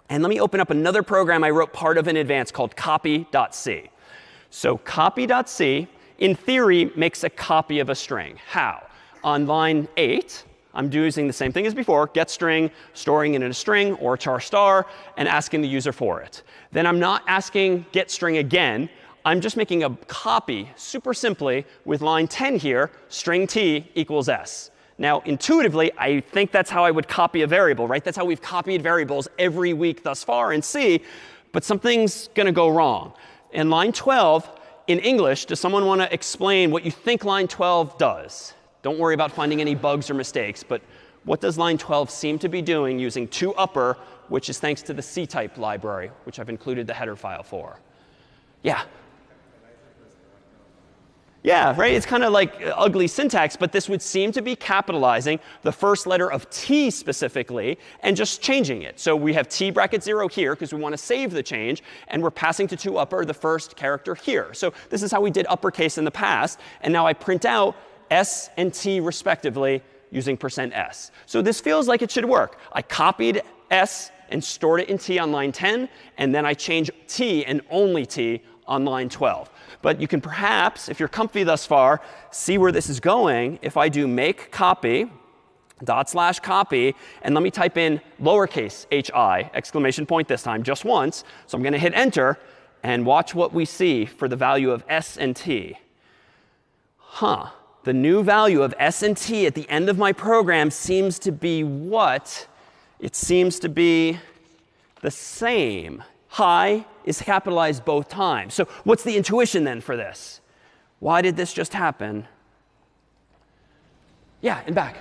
And let me open up another program I wrote part of in advance called copy.c. So copy.c, in theory, makes a copy of a string. How? On line 8, I'm using the same thing as before, get string, storing it in a string or char star, and asking the user for it. Then I'm not asking get string again. I'm just making a copy, super simply, with line 10 here, string t equals s. Now, intuitively, I think that's how I would copy a variable, right? That's how we've copied variables every week thus far in C. But something's going to go wrong. In line 12, in English, does someone want to explain what you think line 12 does? Don't worry about finding any bugs or mistakes. But what does line 12 seem to be doing using toUpper, which is thanks to the C-type library, which I've included the header file for? Yeah. Yeah, right? It's kind of like ugly syntax, but this would seem to be capitalizing the first letter of T specifically and just changing it. So we have T bracket 0 here because we want to save the change, and we're passing to toUpper the first character here. So this is how we did uppercase in the past. And now I print out S and T respectively using %s. So this feels like it should work. I copied S and stored it in T on line 10, and then I change T and only T on line 12. But you can perhaps, if you're comfy thus far, see where this is going if I do make copy, /copy, and let me type in lowercase hi, exclamation point this time, just once. So I'm going to hit enter, and watch what we see for the value of s and t. The new value of s and t at the end of my program seems to be what? It seems to be the same. Hi is capitalized both times. So what's the intuition then for this? Why did this just happen? Yeah, and back.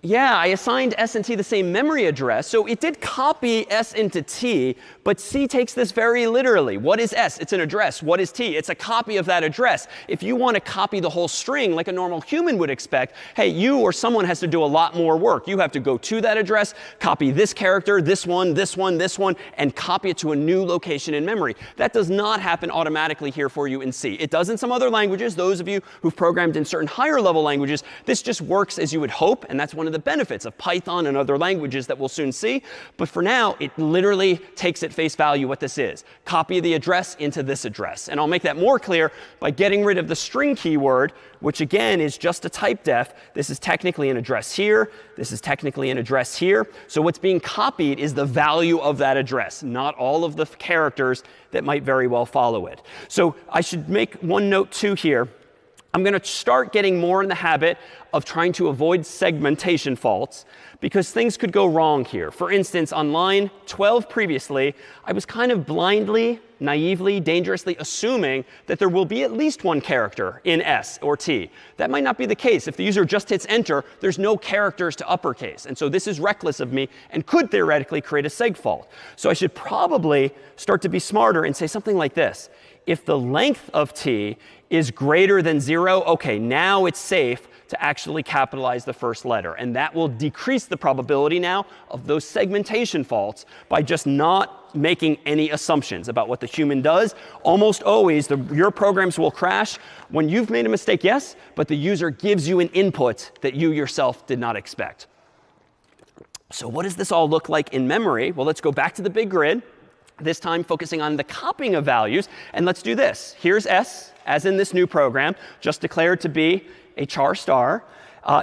Yeah, I assigned s and t the same memory address. So it did copy s into t, but C takes this very literally. What is s? It's an address. What is t? It's a copy of that address. If you want to copy the whole string like a normal human would expect, hey, you or someone has to do a lot more work. You have to go to that address, copy this character, this one, this one, this one, and copy it to a new location in memory. That does not happen automatically here for you in C. It does in some other languages. Those of you who've programmed in certain higher level languages, this just works as you would hope, and that's one of the benefits of Python and other languages that we'll soon see. But for now, it literally takes at face value what this is. Copy the address into this address. And I'll make that more clear by getting rid of the string keyword, which again is just a type def. This is technically an address here. This is technically an address here. So what's being copied is the value of that address, not all of the characters that might very well follow it. So I should make one note too here. I'm going to start getting more in the habit of trying to avoid segmentation faults because things could go wrong here. For instance, on line 12 previously, I was kind of blindly, naively, dangerously assuming that there will be at least one character in S or T. That might not be the case. If the user just hits enter, there's no characters to uppercase. And so this is reckless of me and could theoretically create a seg fault. So I should probably start to be smarter and say something like this. If the length of T is greater than 0, OK, now it's safe to actually capitalize the first letter. And that will decrease the probability now of those segmentation faults by just not making any assumptions about what the human does. Almost always, your programs will crash when you've made a mistake, yes, but the user gives you an input that you yourself did not expect. So what does this all look like in memory? Well, let's go back to the big grid. This time focusing on the copying of values. And let's do this. Here's S, as in this new program, just declared to be a char star.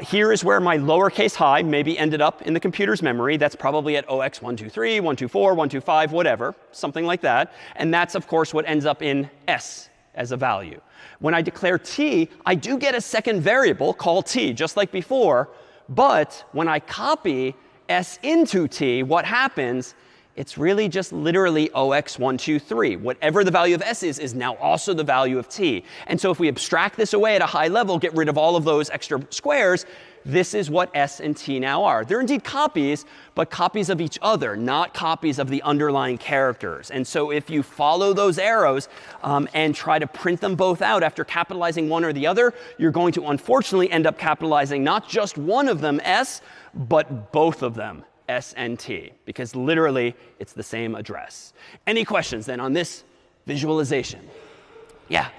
Here is where my lowercase hi maybe ended up in the computer's memory. That's probably at 0x123, 124, 125, whatever, something like that. And that's, of course, what ends up in S as a value. When I declare T, I do get a second variable called T, just like before. But when I copy S into T, what happens? It's really just literally 0x123. Whatever the value of s is now also the value of t. And so if we abstract this away at a high level, get rid of all of those extra squares, this is what s and t now are. They're indeed copies, but copies of each other, not copies of the underlying characters. And so if you follow those arrows and try to print them both out after capitalizing one or the other, you're going to unfortunately end up capitalizing not just one of them, s, but both of them. S and T, because literally it's the same address. Any questions then on this visualization? Yeah.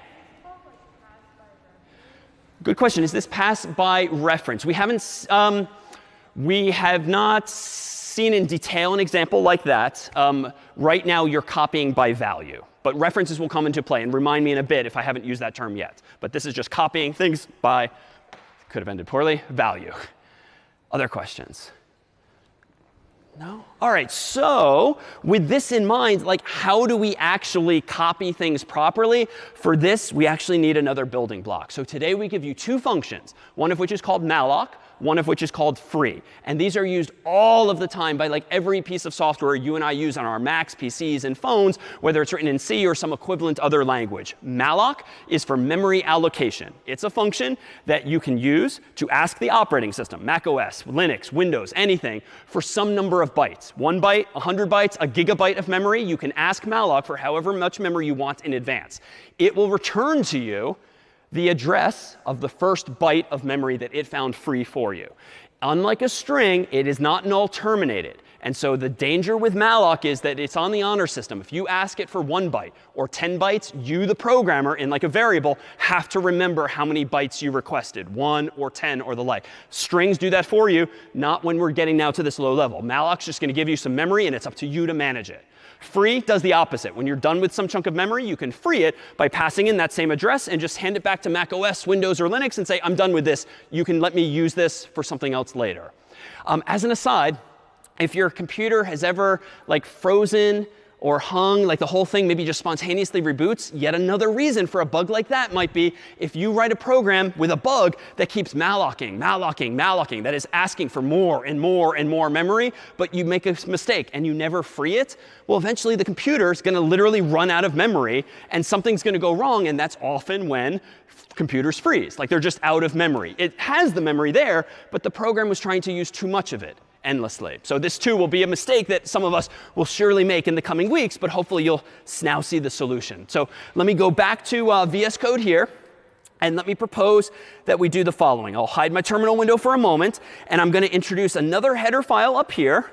Good question. Is this pass by reference? We have not seen in detail an example like that. Right now, you're copying by value. But references will come into play. And remind me in a bit if I haven't used that term yet. But this is just copying things by, could have ended poorly, value. Other questions? No? All right, so with this in mind, like how do we actually copy things properly? For this, we actually need another building block. So today we give you two functions, one of which is called malloc, one of which is called free. And these are used all of the time by like every piece of software you and I use on our Macs, PCs, and phones, whether it's written in C or some equivalent other language. Malloc is for memory allocation. It's a function that you can use to ask the operating system, Mac OS, Linux, Windows, anything, for some number of bytes. 1 byte, 100 bytes, a gigabyte of memory. You can ask malloc for however much memory you want in advance. It will return to you the address of the first byte of memory that it found free for you. Unlike a string, it is not null terminated. And so the danger with malloc is that it's on the honor system. If you ask it for 1 byte or 10 bytes, you, the programmer, in like a variable, have to remember how many bytes you requested, 1 or 10 or the like. Strings do that for you, not when we're getting now to this low level. Malloc's just going to give you some memory, and it's up to you to manage it. Free does the opposite. When you're done with some chunk of memory, you can free it by passing in that same address and just hand it back to Mac OS, Windows, or Linux and say, I'm done with this. You can let me use this for something else later. As an aside, if your computer has ever like frozen or hung, like the whole thing maybe just spontaneously reboots, yet another reason for a bug like that might be if you write a program with a bug that keeps mallocing, that is asking for more and more and more memory, but you make a mistake and you never free it, well, eventually the computer is going to literally run out of memory and something's going to go wrong, and that's often when computers freeze. Like they're just out of memory. It has the memory there, but the program was trying to use too much of it endlessly. So this too will be a mistake that some of us will surely make in the coming weeks, but hopefully you'll now see the solution. So let me go back to VS Code here, and let me propose that we do the following. I'll hide my terminal window for a moment, and I'm going to introduce another header file up here.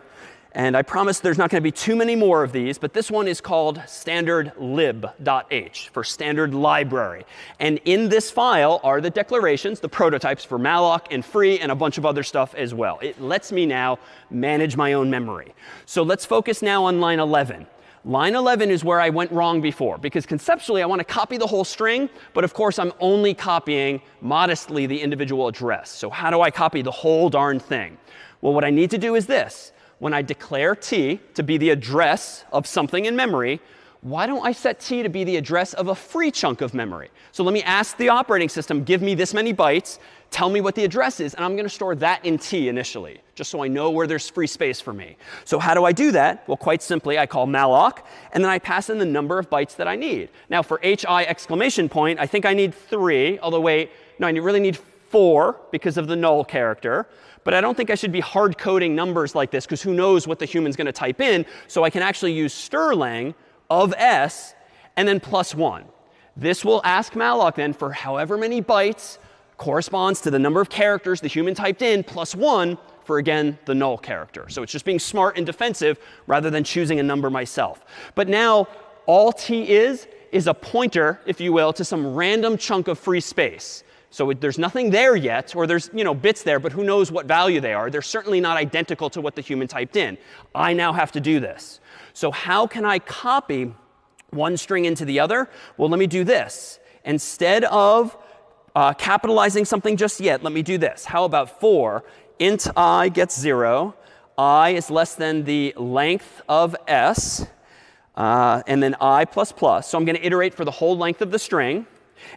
And I promise there's not going to be too many more of these, but this one is called standardlib.h for standard library. And in this file are the declarations, the prototypes for malloc and free and a bunch of other stuff as well. It lets me now manage my own memory. So let's focus now on line 11. Line 11 is where I went wrong before, because conceptually I want to copy the whole string, but of course I'm only copying modestly the individual address. So how do I copy the whole darn thing? Well, what I need to do is this. When I declare t to be the address of something in memory, why don't I set t to be the address of a free chunk of memory? So let me ask the operating system, give me this many bytes, tell me what the address is, and I'm going to store that in t initially, just so I know where there's free space for me. So how do I do that? Well, quite simply, I call malloc, and then I pass in the number of bytes that I need. Now, for hi exclamation point, I think I need 3, although wait, no, I really need 4 because of the null character. But I don't think I should be hard coding numbers like this, because who knows what the human's going to type in. So I can actually use strling of s and then +1. This will ask malloc then for however many bytes corresponds to the number of characters the human typed in, +1 for, again, the null character. So it's just being smart and defensive rather than choosing a number myself. But now all t is a pointer, if you will, to some random chunk of free space. So there's nothing there yet, or there's bits there, but who knows what value they are. They're certainly not identical to what the human typed in. I now have to do this. So how can I copy one string into the other? Well, let me do this. Instead of capitalizing something just yet, let me do this. How about for int I gets 0, I is less than the length of s, and then I ++. So I'm going to iterate for the whole length of the string.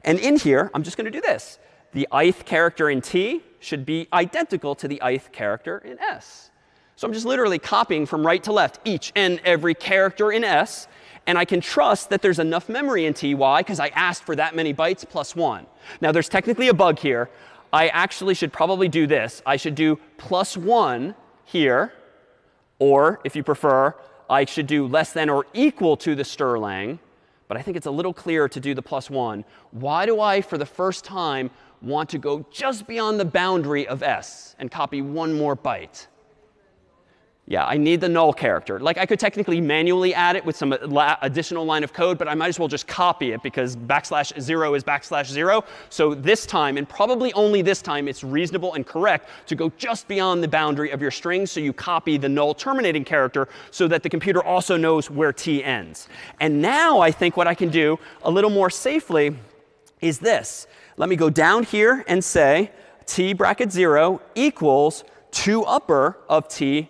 And in here, I'm just going to do this. The ith character in t should be identical to the ith character in s. So I'm just literally copying from right to left each and every character in s. And I can trust that there's enough memory in ty because I asked for that many bytes +1. Now, there's technically a bug here. I actually should probably do this. I should do +1 here. Or, if you prefer, I should do less than or equal to the strling. But I think it's a little clearer to do the +1. Why do I, for the first time, want to go just beyond the boundary of s and copy one more byte? Yeah, I need the null character. Like, I could technically manually add it with some additional line of code, but I might as well just copy it because \0 is \0. So this time, and probably only this time, it's reasonable and correct to go just beyond the boundary of your string. So you copy the null terminating character so that the computer also knows where t ends. And now I think what I can do a little more safely is this. Let me go down here and say t bracket 0 equals 2 upper of t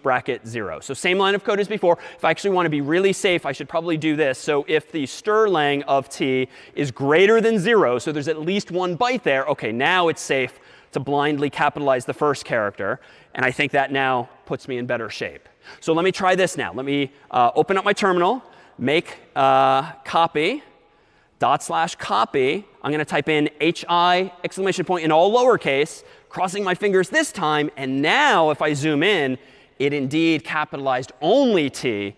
bracket 0. So same line of code as before. If I actually want to be really safe, I should probably do this. So if the strlen of t is greater than 0, so there's at least 1 byte there, OK, now it's safe to blindly capitalize the first character. And I think that now puts me in better shape. So let me try this now. Let me open up my terminal, make copy, /copy. I'm going to type in hi exclamation point in all lowercase, crossing my fingers this time. And now if I zoom in, it indeed capitalized only t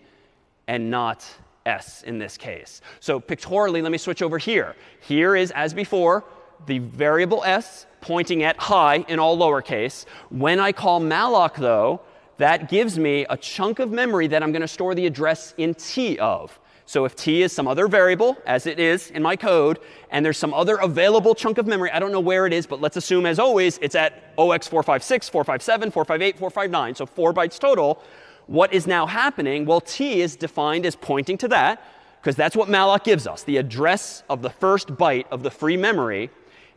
and not s in this case. So pictorially, let me switch over here. Here is, as before, the variable s pointing at hi in all lowercase. When I call malloc, though, that gives me a chunk of memory that I'm going to store the address in t of. So if t is some other variable, as it is in my code, and there's some other available chunk of memory, I don't know where it is, but let's assume, as always, it's at 0x456, 457, 458, 459, so 4 bytes total. What is now happening? Well, t is defined as pointing to that, because that's what malloc gives us, the address of the first byte of the free memory.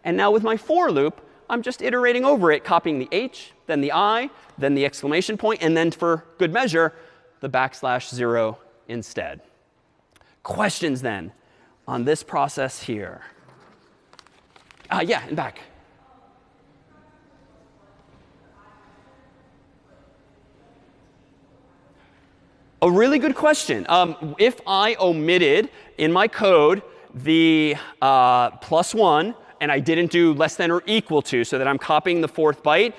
And now with my for loop, I'm just iterating over it, copying the h, then the I, then the exclamation point, and then for good measure, the \0 instead. Questions then on this process here? Yeah, and back. A really good question. If I omitted in my code the +1 and I didn't do less than or equal to, so that I'm copying the 4th byte,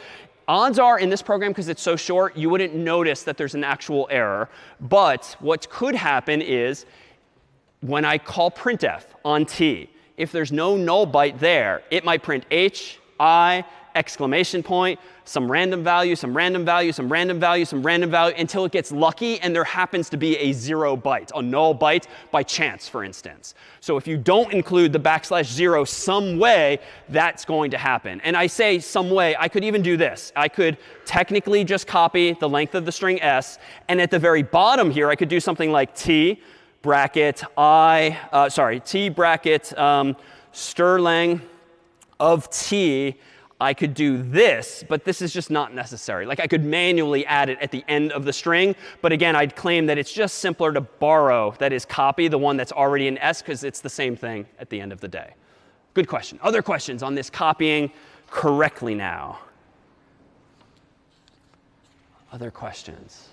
odds are in this program, because it's so short, you wouldn't notice that there's an actual error. But what could happen is, when I call printf on t, if there's no null byte there, it might print h, I, exclamation point, some random value, some random value, some random value, some random value, until it gets lucky and there happens to be a 0 byte, a null byte by chance, for instance. So if you don't include the \0 some way, that's going to happen. And I say some way, I could even do this. I could technically just copy the length of the string s, and at the very bottom here, I could do something like t bracket strlen of t. I could do this, but this is just not necessary. Like, I could manually add it at the end of the string. But again, I'd claim that it's just simpler to borrow, that is, copy the one that's already in s, because it's the same thing at the end of the day. Good question. Other questions on this copying correctly now? Other questions?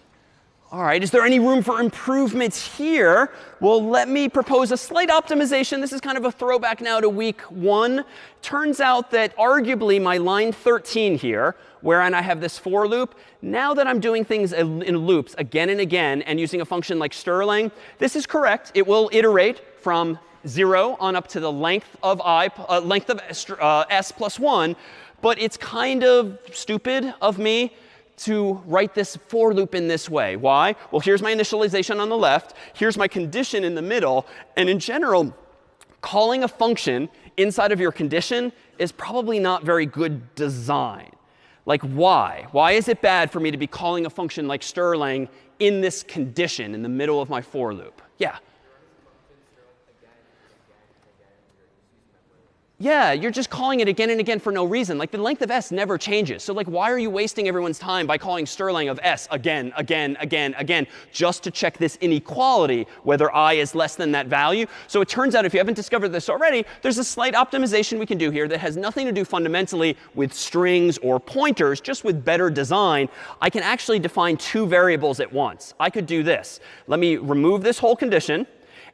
All right, is there any room for improvement here? Well, let me propose a slight optimization. This is kind of a throwback now to week 1. Turns out that arguably my line 13 here, wherein I have this for loop, now that I'm doing things in loops again and again and using a function like strlen, this is correct. It will iterate from 0 on up to the length of s plus 1. But it's kind of stupid of me to write this for loop in this way. Why? Well, here's my initialization on the left. Here's my condition in the middle. And in general, calling a function inside of your condition is probably not very good design. Like, why? Why is it bad for me to be calling a function like strlen in this condition in the middle of my for loop? Yeah. Yeah, you're just calling it again and again for no reason. Like, the length of s never changes. So, like, why are you wasting everyone's time by calling strlen of s again, again, again, again, just to check this inequality, whether I is less than that value? So it turns out, if you haven't discovered this already, there's a slight optimization we can do here that has nothing to do fundamentally with strings or pointers, just with better design. I can actually define 2 variables at once. I could do this. Let me remove this whole condition.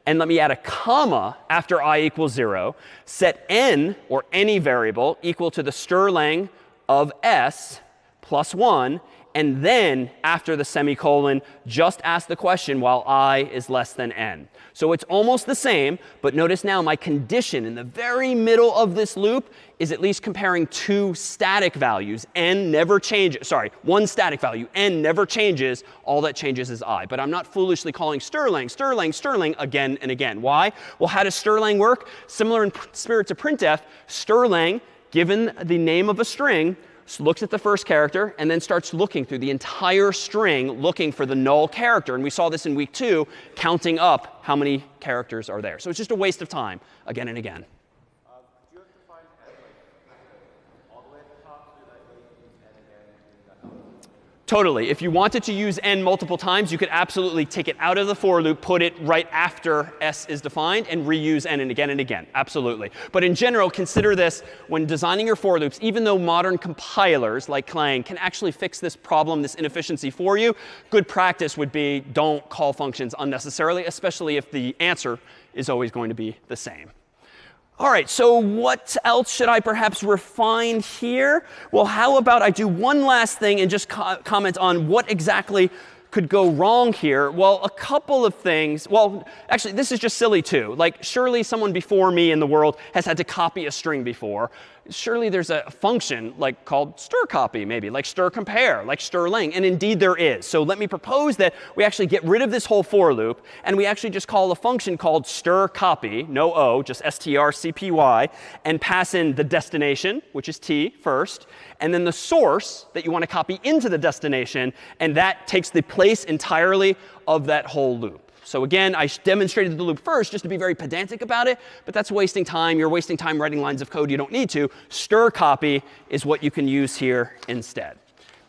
And let me add a comma after I equals 0, set n, or any variable, equal to the strlen of s plus 1, and then after the semicolon, just ask the question while I is less than n. So it's almost the same, but notice now my condition in the very middle of this loop is at least comparing two static values. N never changes. Sorry, one static value. N never changes. All that changes is I. But I'm not foolishly calling Sterling, Sterling, Sterling again and again. Why? Well, how does Sterling work? Similar in spirit to printf, Sterling, given the name of a string, looks at the first character and then starts looking through the entire string looking for the null character. And we saw this in week 2, counting up how many characters are there. So it's just a waste of time again and again. Do you have to find n like all the way at the top so that way you use n again? Totally. If you wanted to use n multiple times, you could absolutely take it out of the for loop, put it right after s is defined, and reuse n and again. Absolutely. But in general, consider this when designing your for loops. Even though modern compilers like Clang can actually fix this problem, this inefficiency for you, good practice would be don't call functions unnecessarily, especially if the answer is always going to be the same. All right, so what else should I perhaps refine here? Well, how about I do one last thing and just comment on what exactly could go wrong here? Well, a couple of things. Well, actually, this is just silly too. Like, surely someone before me in the world has had to copy a string before. Surely there's a function like called strcopy, maybe, like strcompare, like strling. And indeed there is. So let me propose that we actually get rid of this whole for loop, and we actually just call a function called strcopy, no O, just strcpy, and pass in the destination, which is t first, and then the source that you want to copy into the destination, and that takes the place entirely of that whole loop. So again, I demonstrated the loop first just to be very pedantic about it, but that's wasting time. You're wasting time writing lines of code you don't need to. Strcopy is what you can use here instead.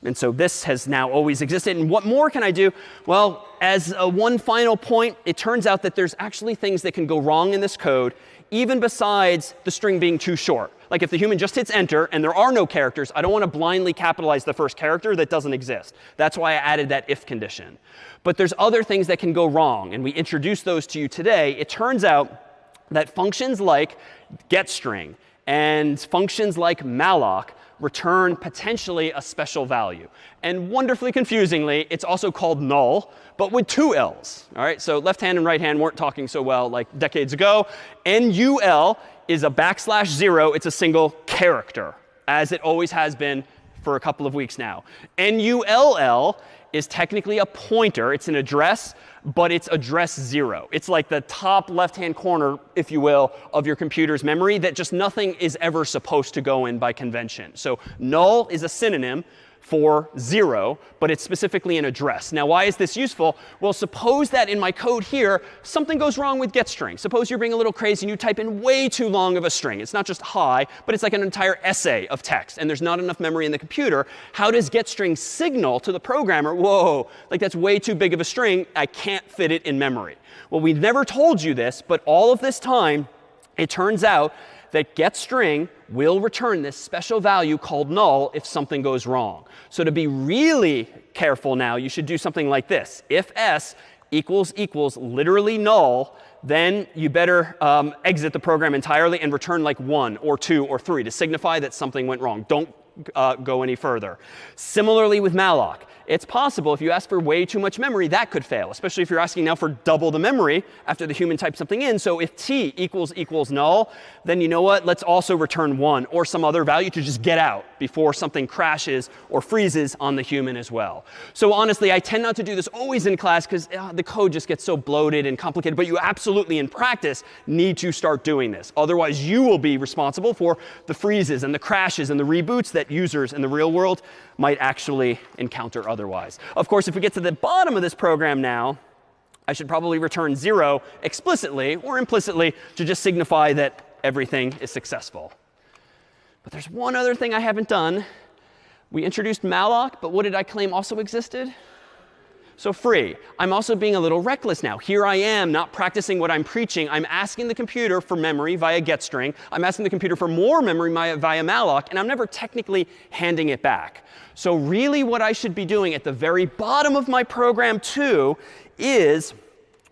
And so this has now always existed. And what more can I do? Well, as one final point, it turns out that there's actually things that can go wrong in this code, even besides the string being too short. Like if the human just hits enter and there are no characters, I don't want to blindly capitalize the first character that doesn't exist. That's why I added that if condition. But there's other things that can go wrong, and we introduced those to you today. It turns out that functions like getString and functions like malloc return potentially a special value. And wonderfully confusingly, it's also called null, but with two L's. All right, so left hand and right hand weren't talking so well like decades ago. NUL is a \0. It's a single character, as it always has been for a couple of weeks now. NULL is technically a pointer. It's an address, but it's address 0. It's like the top left-hand corner, if you will, of your computer's memory that just nothing is ever supposed to go in by convention. So null is a synonym for 0, but it's specifically an address. Now, why is this useful? Well, suppose that in my code here, something goes wrong with getString. Suppose you're being a little crazy and you type in way too long of a string. It's not just hi, but it's like an entire essay of text, and there's not enough memory in the computer. How does getString signal to the programmer, whoa, like that's way too big of a string. I can't fit it in memory. Well, we never told you this, but all of this time, it turns out that getString will return this special value called null if something goes wrong. So to be really careful now, you should do something like this. If s equals literally null, then you better exit the program entirely and return like 1 or 2 or 3 to signify that something went wrong. Don't go any further. Similarly with malloc. It's possible if you ask for way too much memory, that could fail, especially if you're asking now for double the memory after the human types something in. So if t equals null, then you know what? Let's also return 1 or some other value to just get out before something crashes or freezes on the human as well. So honestly, I tend not to do this always in class because the code just gets so bloated and complicated. But you absolutely, in practice, need to start doing this. Otherwise, you will be responsible for the freezes and the crashes and the reboots that users in the real world might actually encounter otherwise. Of course, if we get to the bottom of this program now, I should probably return 0 explicitly or implicitly to just signify that everything is successful. But there's one other thing I haven't done. We introduced malloc, but what did I claim also existed? So free. I'm also being a little reckless now. Here I am not practicing what I'm preaching. I'm asking the computer for memory via getString. I'm asking the computer for more memory via malloc, and I'm never technically handing it back. So really what I should be doing at the very bottom of my program too is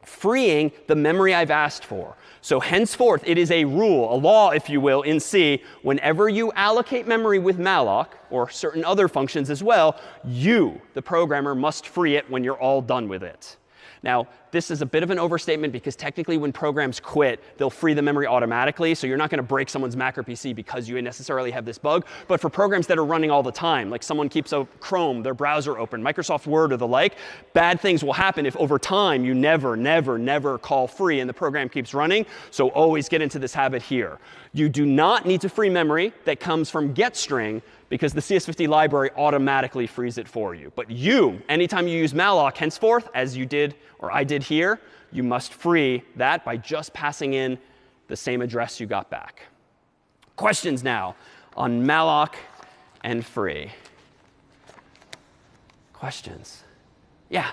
freeing the memory I've asked for. So henceforth, it is a rule, a law, if you will, in C. Whenever you allocate memory with malloc, or certain other functions as well, you, the programmer, must free it when you're all done with it. Now, this is a bit of an overstatement because technically when programs quit, they'll free the memory automatically. So you're not going to break someone's Mac or PC because you necessarily have this bug. But for programs that are running all the time, like someone keeps a Chrome, their browser open, Microsoft Word or the like, bad things will happen if over time you never call free and the program keeps running. So always get into this habit here. You do not need to free memory that comes from getString because the CS50 library automatically frees it for you. But you, anytime you use malloc henceforth, as you did or I did here, you must free that by just passing in the same address you got back. Questions now on malloc and free? Questions? Yeah?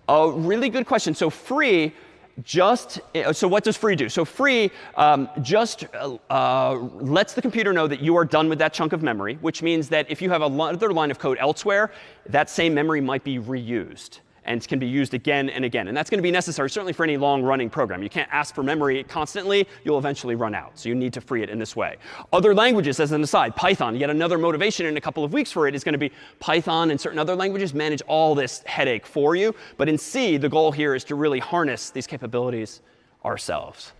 A really good question. So free so what does free do? So free just lets the computer know that you are done with that chunk of memory, which means that if you have another line of code elsewhere, that same memory might be reused and can be used again and again. And that's going to be necessary, certainly for any long-running program. You can't ask for memory constantly. You'll eventually run out. So you need to free it in this way. Other languages, as an aside, Python, yet another motivation in a couple of weeks for it is going to be Python and certain other languages manage all this headache for you. But in C, the goal here is to really harness these capabilities ourselves.